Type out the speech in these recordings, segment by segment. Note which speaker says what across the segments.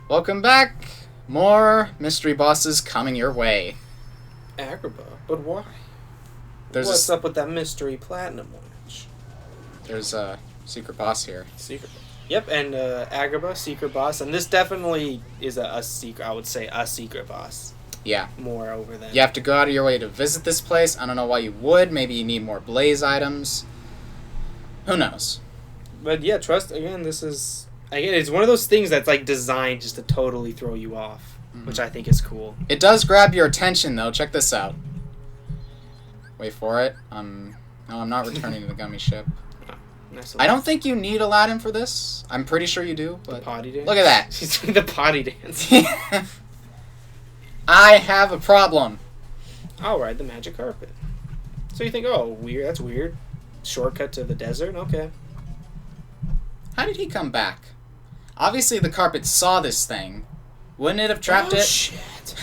Speaker 1: Welcome back. More mystery bosses coming your way.
Speaker 2: Agrabah? But why?
Speaker 1: There's
Speaker 2: What's up with that mystery platinum orange?
Speaker 1: There's a secret boss here.
Speaker 2: Secret. Yep, and Agrabah, secret boss, and this definitely is a secret. I would say a secret boss.
Speaker 1: Yeah.
Speaker 2: More over than.
Speaker 1: You have to go out of your way to visit this place. I don't know why you would. Maybe you need more blaze items. Who knows?
Speaker 2: But yeah, trust again. This is it's one of those things that's like designed just to totally throw you off, which I think is cool.
Speaker 1: It does grab your attention though. Check this out. Wait for it. No, I'm not returning to the gummy ship.
Speaker 2: Nice.
Speaker 1: I don't think you need Aladdin for this. I'm pretty sure you do. But
Speaker 2: the potty dance.
Speaker 1: Look at that.
Speaker 2: She's doing the potty dance.
Speaker 1: I have a problem.
Speaker 2: I'll ride the magic carpet. So you think, oh, weird. That's weird. Shortcut to the desert. Okay.
Speaker 1: How did he come back? Obviously, the carpet saw this thing. Wouldn't it have trapped it?
Speaker 2: Shit.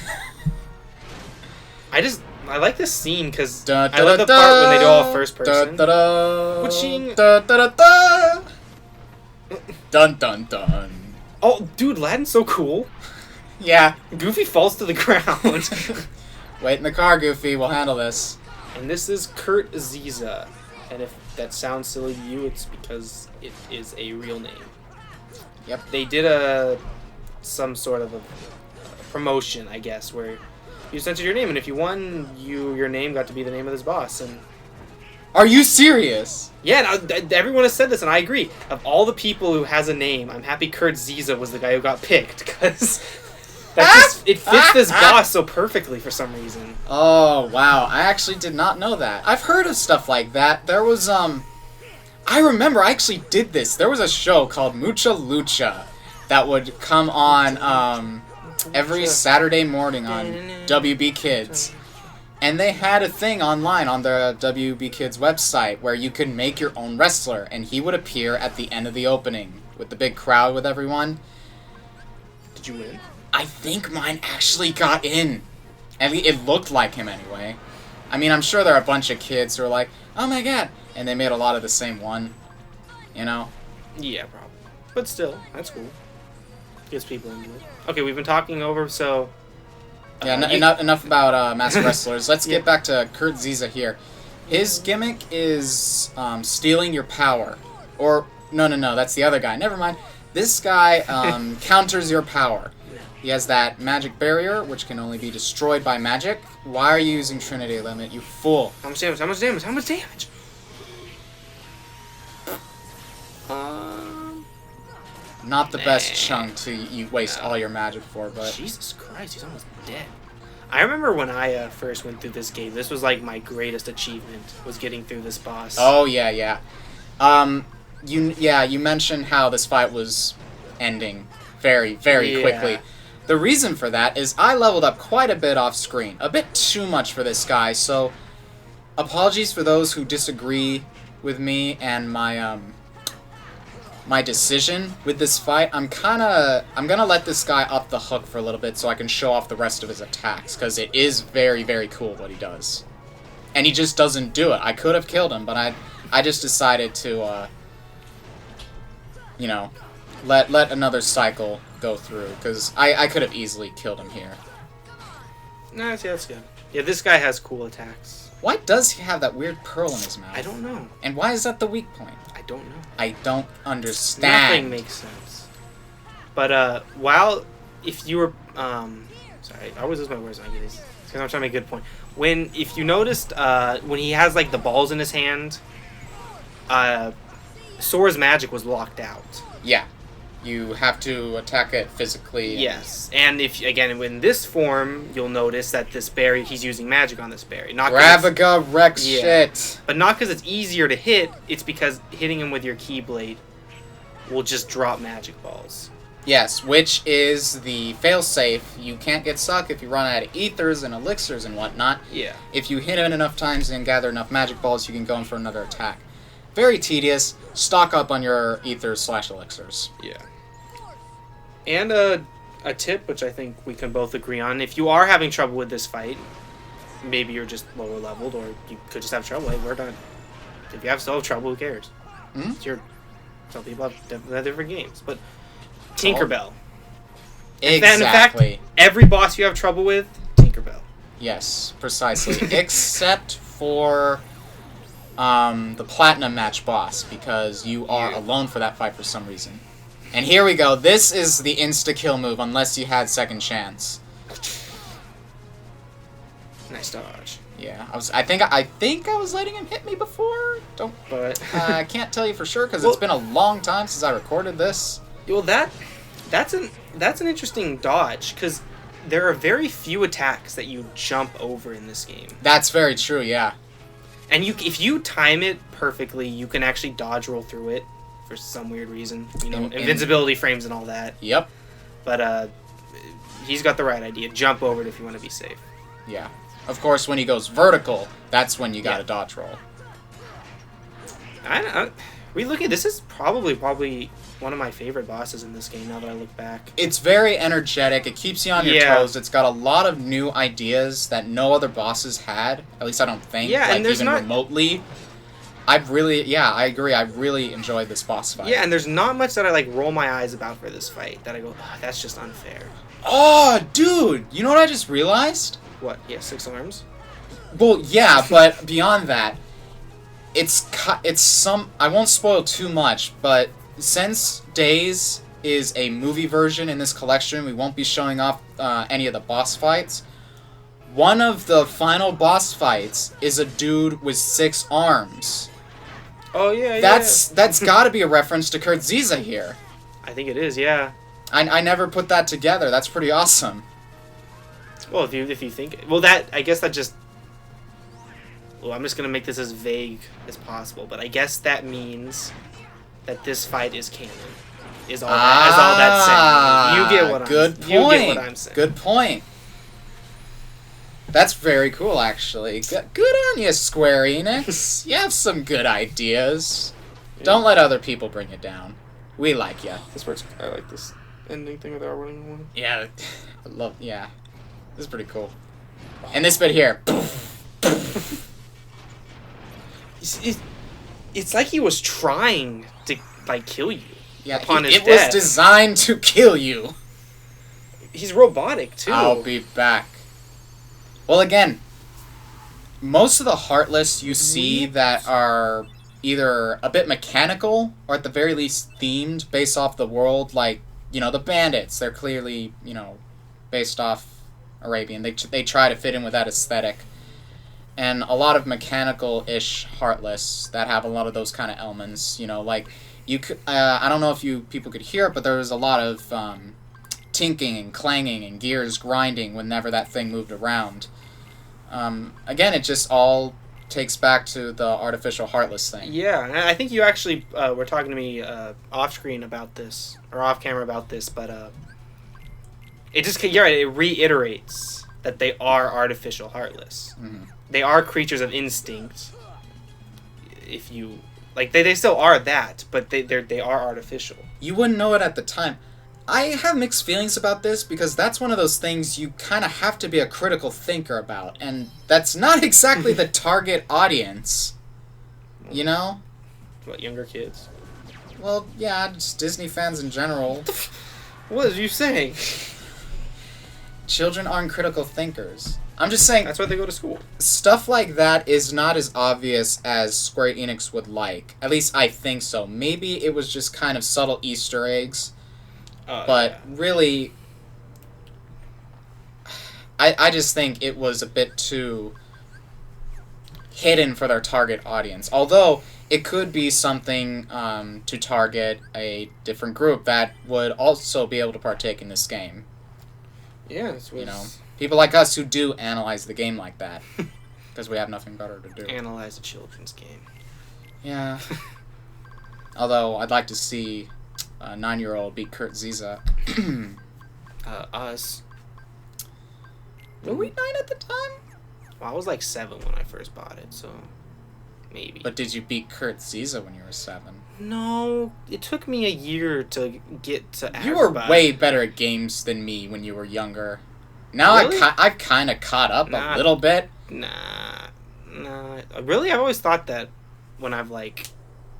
Speaker 2: I like this scene because
Speaker 1: Da,
Speaker 2: I love the
Speaker 1: da,
Speaker 2: part when they do all first person.
Speaker 1: Da, da, da,
Speaker 2: Whatching?
Speaker 1: da, da, da, da. Dun dun dun.
Speaker 2: Oh, dude, Aladdin's so cool.
Speaker 1: Yeah.
Speaker 2: Goofy falls to the ground.
Speaker 1: Wait in the car, Goofy. We'll handle this.
Speaker 2: And this is Kurt Ziza. And if that sounds silly to you, it's because it is a real name.
Speaker 1: Yep.
Speaker 2: They did some sort of a promotion, I guess, where you censored your name, and if you won, your name got to be the name of this boss. And
Speaker 1: Are you serious?
Speaker 2: yeah, everyone has said this, and I agree. Of all the people who has a name, I'm happy Kurt Ziza was the guy who got picked, because it fits this boss so perfectly for some reason.
Speaker 1: Oh, wow. I actually did not know that. I've heard of stuff like that. There was, I remember I actually did this. There was a show called Mucha Lucha that would come on, every Saturday morning on WB Kids. And they had a thing online on the WB Kids website where you could make your own wrestler, and he would appear at the end of the opening with the big crowd with everyone.
Speaker 2: Did you win?
Speaker 1: I think mine actually got in. At least it looked like him anyway. I mean, I'm sure there are a bunch of kids who are like, oh my god, and they made a lot of the same one. You know?
Speaker 2: Yeah, probably. But still, that's cool. Gets people into it. Okay, we've been talking over, so...
Speaker 1: Yeah, enough about Master Wrestlers. Let's get back to Kurt Ziza here. His gimmick is stealing your power. Or, no, that's the other guy. Never mind. This guy counters your power. He has that magic barrier, which can only be destroyed by magic. Why are you using Trinity Limit, you fool?
Speaker 2: How much damage? How much damage? How much damage?
Speaker 1: Not the best chunk to you waste all your magic for, but...
Speaker 2: Jesus Christ, he's almost dead. I remember when I first went through this game, this was like my greatest achievement, was getting through this boss.
Speaker 1: Oh, yeah. You mentioned how this fight was ending very, very quickly. The reason for that is I leveled up quite a bit off screen. A bit too much for this guy, so apologies for those who disagree with me and my decision with this fight. I'm gonna let this guy off the hook for a little bit so I can show off the rest of his attacks, because it is very, very cool what he does. And he just doesn't do it. I could have killed him, but I just decided to, let another cycle go through, because I could have easily killed him here.
Speaker 2: No, that's good. Yeah, this guy has cool attacks.
Speaker 1: Why does he have that weird pearl in his mouth?
Speaker 2: I don't know.
Speaker 1: And why is that the weak point?
Speaker 2: I don't know.
Speaker 1: I don't understand.
Speaker 2: Nothing makes sense. But if you were, sorry, I always lose my words when I get these, because I'm trying to make a good point. If you noticed, when he has like the balls in his hand, Sora's magic was locked out.
Speaker 1: Yeah. You have to attack it physically.
Speaker 2: Yes, and in this form, you'll notice that this berry, he's using magic on this berry.
Speaker 1: Gravaga Rex shit.
Speaker 2: But not because it's easier to hit, it's because hitting him with your Keyblade will just drop magic balls.
Speaker 1: Yes, which is the failsafe. You can't get stuck if you run out of ethers and elixirs and whatnot.
Speaker 2: Yeah.
Speaker 1: If you hit it enough times and gather enough magic balls, you can go in for another attack. Very tedious. Stock up on your ethers/elixirs.
Speaker 2: Yeah. And a tip, which I think we can both agree on, if you are having trouble with this fight, maybe you're just lower leveled, or you could just have trouble, hey, we're done. If you still have trouble, who cares?
Speaker 1: Mm-hmm.
Speaker 2: It's some people have different games. But Tinkerbell.
Speaker 1: Exactly.
Speaker 2: In fact, every boss you have trouble with, Tinkerbell.
Speaker 1: Yes, precisely. Except for the Platinum Match boss, because you are alone for that fight for some reason. And here we go. This is the insta-kill move, unless you had second chance.
Speaker 2: Nice dodge.
Speaker 1: Yeah, I think I was letting him hit me before.
Speaker 2: But
Speaker 1: I can't tell you for sure because it's been a long time since I recorded this.
Speaker 2: Well, that's an interesting dodge, because there are very few attacks that you jump over in this game.
Speaker 1: That's very true. Yeah.
Speaker 2: And if you time it perfectly, you can actually dodge roll through it for some weird reason. You know, invincibility frames and all that.
Speaker 1: Yep.
Speaker 2: But he's got the right idea. Jump over it if you want to be safe.
Speaker 1: Yeah. Of course, when he goes vertical, that's when you got to dodge roll.
Speaker 2: This is probably one of my favorite bosses in this game now that I look back.
Speaker 1: It's very energetic. It keeps you on your toes. It's got a lot of new ideas that no other bosses had. At least I don't think.
Speaker 2: Yeah,
Speaker 1: like,
Speaker 2: and there's
Speaker 1: even remotely. I agree. I really enjoyed this boss fight.
Speaker 2: Yeah, and there's not much that I roll my eyes about for this fight that I go, oh, that's just unfair.
Speaker 1: Oh, dude! You know what I just realized?
Speaker 2: What? Yeah, 6 arms?
Speaker 1: Well, yeah, but beyond that, it's some... I won't spoil too much, but since Days is a movie version in this collection, we won't be showing off any of the boss fights. One of the final boss fights is a dude with 6 arms.
Speaker 2: Oh, yeah,
Speaker 1: That's got to be a reference to Kurt Ziza here.
Speaker 2: I think it is, yeah.
Speaker 1: I never put that together. That's pretty awesome.
Speaker 2: Well, if you think... Well, I guess that just... Well, I'm just going to make this as vague as possible, but I guess that means that this fight is canon. Is all that's saying. You get what I'm saying.
Speaker 1: Good point. That's very cool, actually. Good on you, Square Enix. You have some good ideas. Yeah. Don't let other people bring it down. We like you.
Speaker 2: I like this ending thing without running one.
Speaker 1: Yeah, yeah. This is pretty cool. And this bit here.
Speaker 2: It's like he was trying to kill you.
Speaker 1: Yeah,
Speaker 2: upon his
Speaker 1: it
Speaker 2: death.
Speaker 1: was designed to kill you.
Speaker 2: He's robotic too.
Speaker 1: I'll be back. Well, again, most of the Heartless you see that are either a bit mechanical or at the very least themed based off the world, like, the bandits. They're clearly, based off Arabian. They try to fit in with that aesthetic. And a lot of mechanical-ish Heartless that have a lot of those kind of elements, like, you could, I don't know if people could hear it, but there was a lot of tinking and clanging and gears grinding whenever that thing moved around. Again, it just all takes back to the artificial Heartless thing.
Speaker 2: Yeah, and I think you actually were talking to me off-screen about this, or off-camera about this, but you're right, it reiterates that they are artificial Heartless. Mm-hmm. They are creatures of instinct. If you... they still are that, but they are artificial.
Speaker 1: You wouldn't know it at the time. I have mixed feelings about this because that's one of those things you kind of have to be a critical thinker about, and that's not exactly the target audience.
Speaker 2: What, younger kids?
Speaker 1: Well, yeah, just Disney fans in general.
Speaker 2: What are you saying?
Speaker 1: Children aren't critical thinkers. I'm just saying...
Speaker 2: That's why they go to school.
Speaker 1: Stuff like that is not as obvious as Square Enix would like. At least I think so. Maybe it was just kind of subtle Easter eggs. But really, I just think it was a bit too hidden for their target audience. Although, it could be something to target a different group that would also be able to partake in this game.
Speaker 2: Yeah,
Speaker 1: people like us who do analyze the game like that. Because we have nothing better to do.
Speaker 2: Analyze a children's game.
Speaker 1: Yeah. Although, I'd like to see... a 9-year-old beat Kurt Ziza.
Speaker 2: Us.
Speaker 1: Were we 9 at the time?
Speaker 2: Well, I was 7 when I first bought it, so maybe.
Speaker 1: But did you beat Kurt Ziza when you were 7?
Speaker 2: No, it took me a year to get to Agrabah.
Speaker 1: You were way better at games than me when you were younger. Now really? I've kind of caught up a little bit.
Speaker 2: Nah. Really, I've always thought that when I've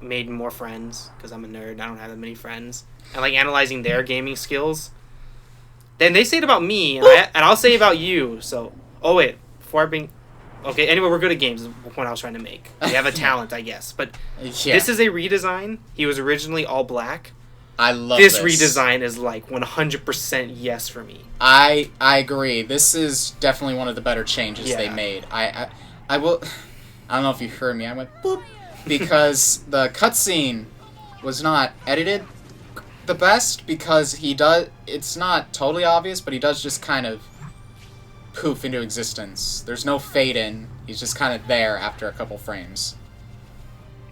Speaker 2: made more friends, because I'm a nerd, I don't have that many friends, and analyzing their gaming skills, Then they say it about me, and I'll say about you. So, oh wait, before I bring, okay. Anyway, we're good at games. Is the point I was trying to make. We have a talent, I guess. But this is a redesign. He was originally all black.
Speaker 1: I love
Speaker 2: this redesign is like 100% yes for me.
Speaker 1: I agree. This is definitely one of the better changes they made. I will. I don't know if you heard me. I went boop because the cutscene was not edited the best because he does. It's not totally obvious, but he does just kind of poof into existence. There's no fade in. He's just kind of there after a couple frames.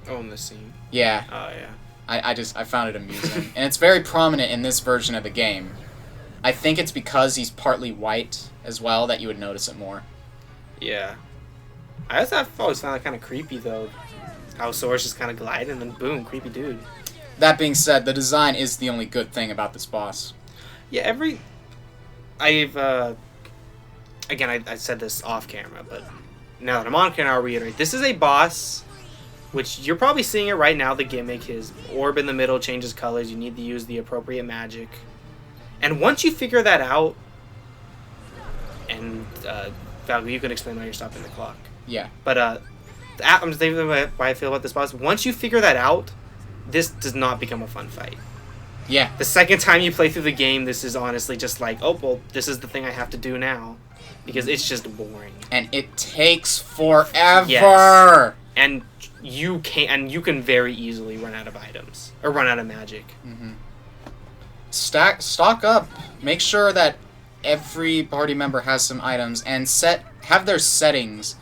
Speaker 2: Oh, in this scene.
Speaker 1: Yeah.
Speaker 2: Oh yeah.
Speaker 1: I found it amusing. And it's very prominent in this version of the game. I think it's because he's partly white as well that you would notice it more.
Speaker 2: Yeah. I've always found it kind of creepy, though. How Sora's just kind of gliding and then boom, creepy dude.
Speaker 1: That being said, the design is the only good thing about this boss.
Speaker 2: Yeah, again, I said this off camera, but now that I'm on camera, I'll reiterate. This is a boss... which you're probably seeing it right now, the gimmick. His orb in the middle changes colors. You need to use the appropriate magic. And once you figure that out, and Val, you can explain why you're stopping the clock.
Speaker 1: Yeah.
Speaker 2: But I'm just thinking about why I feel about this boss. Once you figure that out, this does not become a fun fight.
Speaker 1: Yeah.
Speaker 2: The second time you play through the game, this is honestly just like, oh, well, this is the thing I have to do now. Because it's just boring.
Speaker 1: And it takes forever!
Speaker 2: Yes. And you can very easily run out of items or run out of magic.
Speaker 1: Mm-hmm. Stock up. Make sure that every party member has some items and have their settings.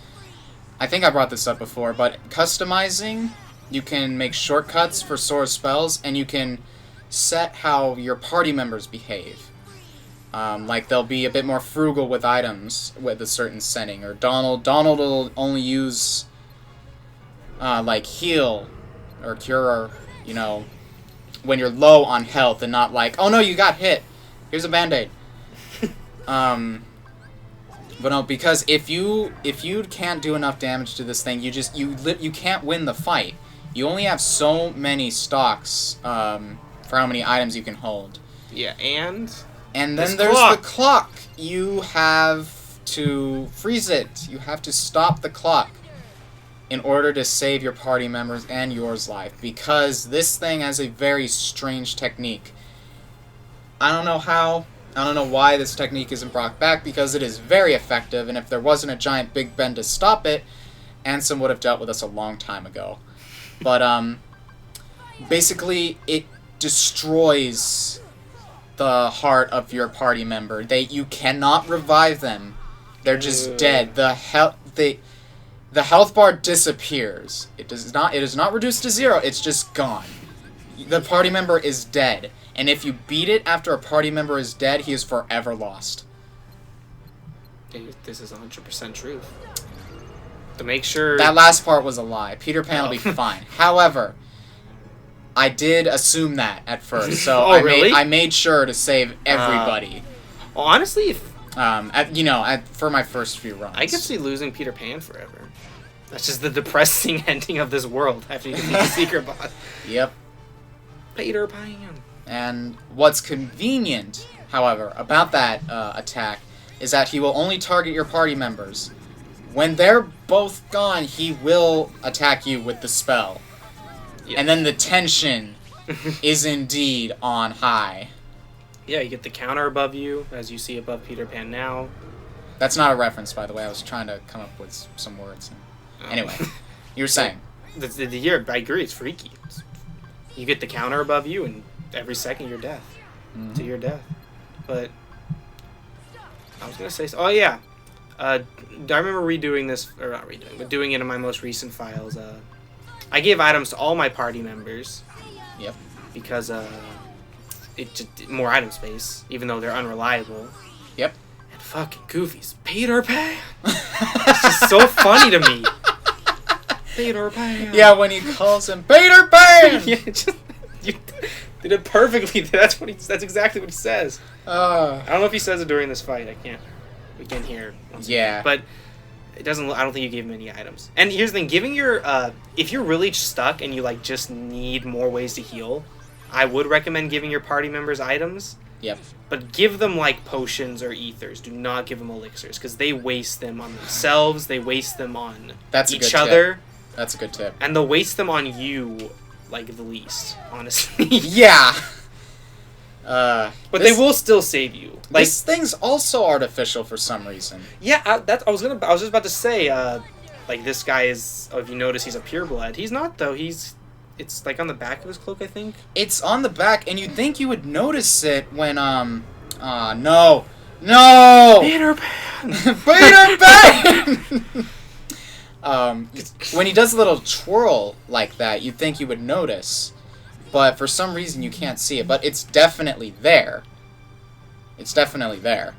Speaker 1: I think I brought this up before, but customizing, you can make shortcuts for Sora's spells, and you can set how your party members behave. Like they'll be a bit more frugal with items with a certain setting, or Donald will only use like heal or cure, when you're low on health and not like, oh no, you got hit. Here's a band-aid. But no, because if you can't do enough damage to this thing, you can't win the fight. You only have so many stocks for how many items you can hold.
Speaker 2: Yeah, and
Speaker 1: then there's the clock. You have to freeze it. You have to stop the clock in order to save your party members and yours life, because this thing has a very strange technique. I don't know how, I don't know why this technique isn't brought back, because it is very effective, and if there wasn't a giant Big Ben to stop it, Ansem would have dealt with us a long time ago. But, basically, it destroys the heart of your party member. You cannot revive them. They're just dead. The health bar disappears. It is not reduced to 0. It's just gone. The party member is dead. And if you beat it after a party member is dead, he is forever lost.
Speaker 2: This is 100% truth. To make sure...
Speaker 1: That last part was a lie. Peter Pan will be fine. However, I did assume that at first. So
Speaker 2: really?
Speaker 1: I made sure to save everybody.
Speaker 2: Honestly,
Speaker 1: for my first few runs.
Speaker 2: I could see losing Peter Pan forever. That's just the depressing ending of this world after you defeat the secret boss.
Speaker 1: Yep.
Speaker 2: Peter Pan.
Speaker 1: And what's convenient, however, about that attack is that he will only target your party members. When they're both gone, he will attack you with the spell. Yep. And then the tension is indeed on high.
Speaker 2: Yeah, you get the counter above you, as you see above Peter Pan now.
Speaker 1: That's not a reference, by the way. I was trying to come up with some words. Anyway, you were saying.
Speaker 2: I agree, it's freaky. You get the counter above you, and every second you're death.
Speaker 1: Mm-hmm.
Speaker 2: To your death. But I was going to say... Oh, yeah. I remember redoing this... Or not redoing, but doing it in my most recent files. I gave items to all my party members.
Speaker 1: Yep.
Speaker 2: Because it just... More item space, even though they're unreliable.
Speaker 1: Yep.
Speaker 2: And fucking Goofy's Peter Pan! It's just so funny to me. Peter Pan!
Speaker 1: Yeah, when he calls him Peter Pan!
Speaker 2: Yeah, you did it perfectly. That's exactly what he says. I don't know if he says it during this fight. We can't hear.
Speaker 1: Yeah.
Speaker 2: But it doesn't. I don't think you gave him any items. And here's the thing: giving your if you're really stuck and you just need more ways to heal, I would recommend giving your party members items.
Speaker 1: Yep.
Speaker 2: But give them, like, potions or ethers. Do not give them elixirs, because they waste them on themselves. They waste them on each other.
Speaker 1: Tip. That's a good tip.
Speaker 2: And they'll waste them on you, like, the least, honestly.
Speaker 1: Yeah.
Speaker 2: But they will still save you. Like,
Speaker 1: this thing's also artificial for some reason.
Speaker 2: Yeah, I was just about to say, like, this guy is. Oh, if you notice, he's a pureblood. He's not though. It's like on the back of his cloak, I think.
Speaker 1: It's on the back, and you'd think you would notice it when no,
Speaker 2: Peter Pan.
Speaker 1: Peter Pan. When he does a little twirl like that, you'd think you would notice. But for some reason you can't see it. But it's definitely there. It's definitely there.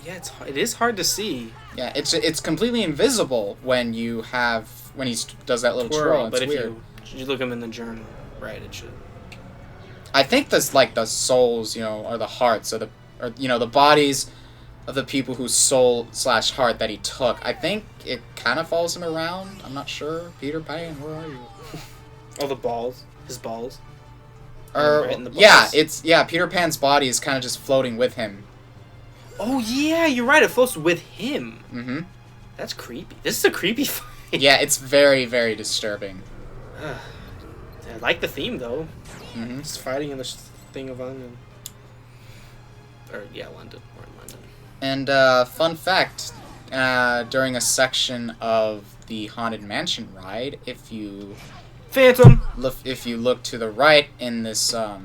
Speaker 2: Yeah, it is hard to see.
Speaker 1: Yeah, it's completely invisible when he does that little twirl.
Speaker 2: But
Speaker 1: it's weird.
Speaker 2: if you look him in the journal, right, it should.
Speaker 1: I think that's like the souls, or the hearts, or the bodies of the people whose soul/heart that he took. I think it kind of follows him around. I'm not sure. Peter Pan, where are you?
Speaker 2: Oh, the balls. His balls.
Speaker 1: Right in the balls. Peter Pan's body is kind of just floating with him.
Speaker 2: Oh, yeah, you're right. It floats with him.
Speaker 1: Mm-hmm.
Speaker 2: That's creepy. This is a creepy fight.
Speaker 1: Yeah, it's very, very disturbing.
Speaker 2: I like the theme, though.
Speaker 1: Mm-hmm.
Speaker 2: It's fighting in the thing of London. London. We're in London.
Speaker 1: And, fun fact, during a section of the Haunted Mansion ride, if you look to the right in this,
Speaker 2: the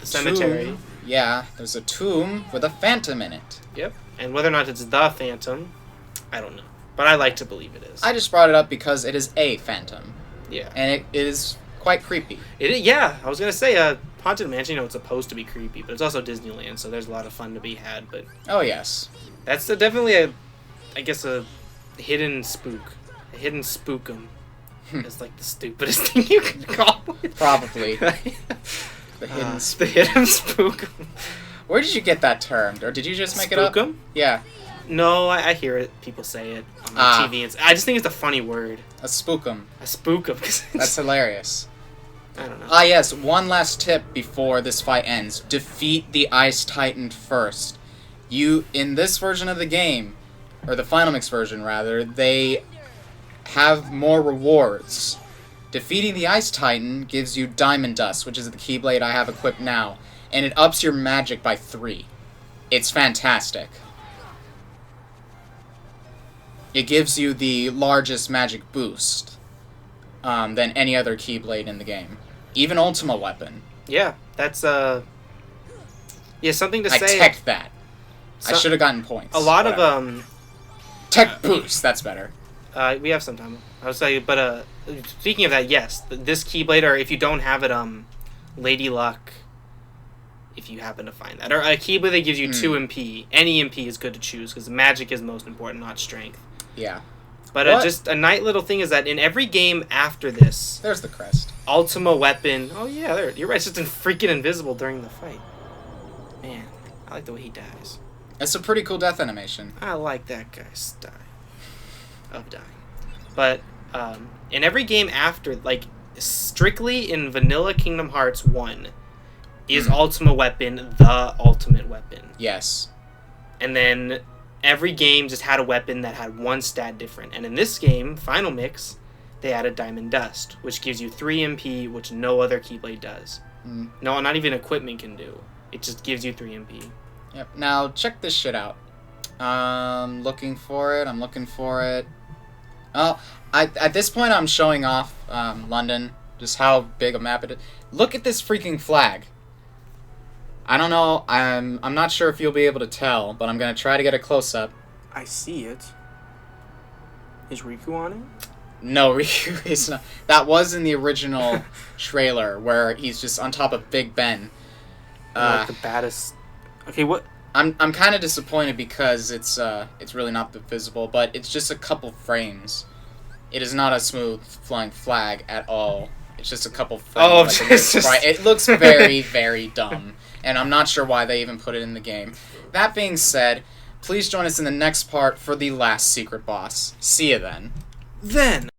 Speaker 2: cemetery.
Speaker 1: Tomb, there's a tomb with a phantom in it.
Speaker 2: Yep. And whether or not it's the phantom, I don't know. But I like to believe it is.
Speaker 1: I just brought it up because it is a phantom.
Speaker 2: Yeah.
Speaker 1: And it is quite creepy.
Speaker 2: Yeah, I was going to say, Haunted Mansion, it's supposed to be creepy, but it's also Disneyland, so there's a lot of fun to be had. But
Speaker 1: oh, yes.
Speaker 2: That's definitely a hidden spook. A hidden spookum. It's like the stupidest thing you could call it.
Speaker 1: Probably. The hidden spook.
Speaker 2: The hidden spookum.
Speaker 1: Where did you get that term? Or did you just make it up?
Speaker 2: Spookum?
Speaker 1: Yeah.
Speaker 2: No, I hear it. People say it on TV. I just think it's a funny word.
Speaker 1: A spookum.
Speaker 2: A spookum.
Speaker 1: That's hilarious.
Speaker 2: I don't know.
Speaker 1: Yes, one last tip before this fight ends. Defeat the Ice Titan first. In this version of the game, or the Final Mix version rather, they have more rewards. Defeating the Ice Titan gives you Diamond Dust, which is the Keyblade I have equipped now, and it ups your magic by 3. It's fantastic. It gives you the largest magic boost than any other Keyblade in the game. Even Ultima Weapon.
Speaker 2: Yeah, that's something to say.
Speaker 1: I teched that. I should have gotten points.
Speaker 2: A lot of
Speaker 1: Tech boost, that's better.
Speaker 2: We have some time. I was saying, but speaking of that, yes, this Keyblade, or if you don't have it, Lady Luck, if you happen to find that, or a Keyblade that gives you 2 MP. Any MP is good to choose because magic is most important, not strength.
Speaker 1: Yeah.
Speaker 2: But just a nice little thing is that in every game after this,
Speaker 1: there's the crest.
Speaker 2: Ultima Weapon. Oh yeah, there. You're right. It's just freaking invisible during the fight. Man, I like the way he dies.
Speaker 1: It's a pretty cool death animation.
Speaker 2: I like that guy's style of dying. But in every game after, like strictly in Vanilla Kingdom Hearts 1, is Ultima Weapon the ultimate weapon.
Speaker 1: Yes.
Speaker 2: And then every game just had a weapon that had one stat different. And in this game, Final Mix, they added Diamond Dust, which gives you 3 MP, which no other Keyblade does. No, not even equipment can do. It just gives you 3 MP.
Speaker 1: Yep. Now, check this shit out. I'm looking for it. Oh, at this point, I'm showing off London, just how big a map it is. Look at this freaking flag. I don't know, I'm not sure if you'll be able to tell, but I'm going to try to get a close-up.
Speaker 2: I see it. Is Riku on it?
Speaker 1: No, Riku is not. That was in the original trailer, where he's just on top of Big Ben.
Speaker 2: Like the baddest... Okay, what...
Speaker 1: I'm kind of disappointed because it's really not visible, but it's just a couple frames. It is not a smooth flying flag at all. It's just a couple frames. Oh, it looks very, very dumb. And I'm not sure why they even put it in the game. That being said, please join us in the next part for the last secret boss. See you then.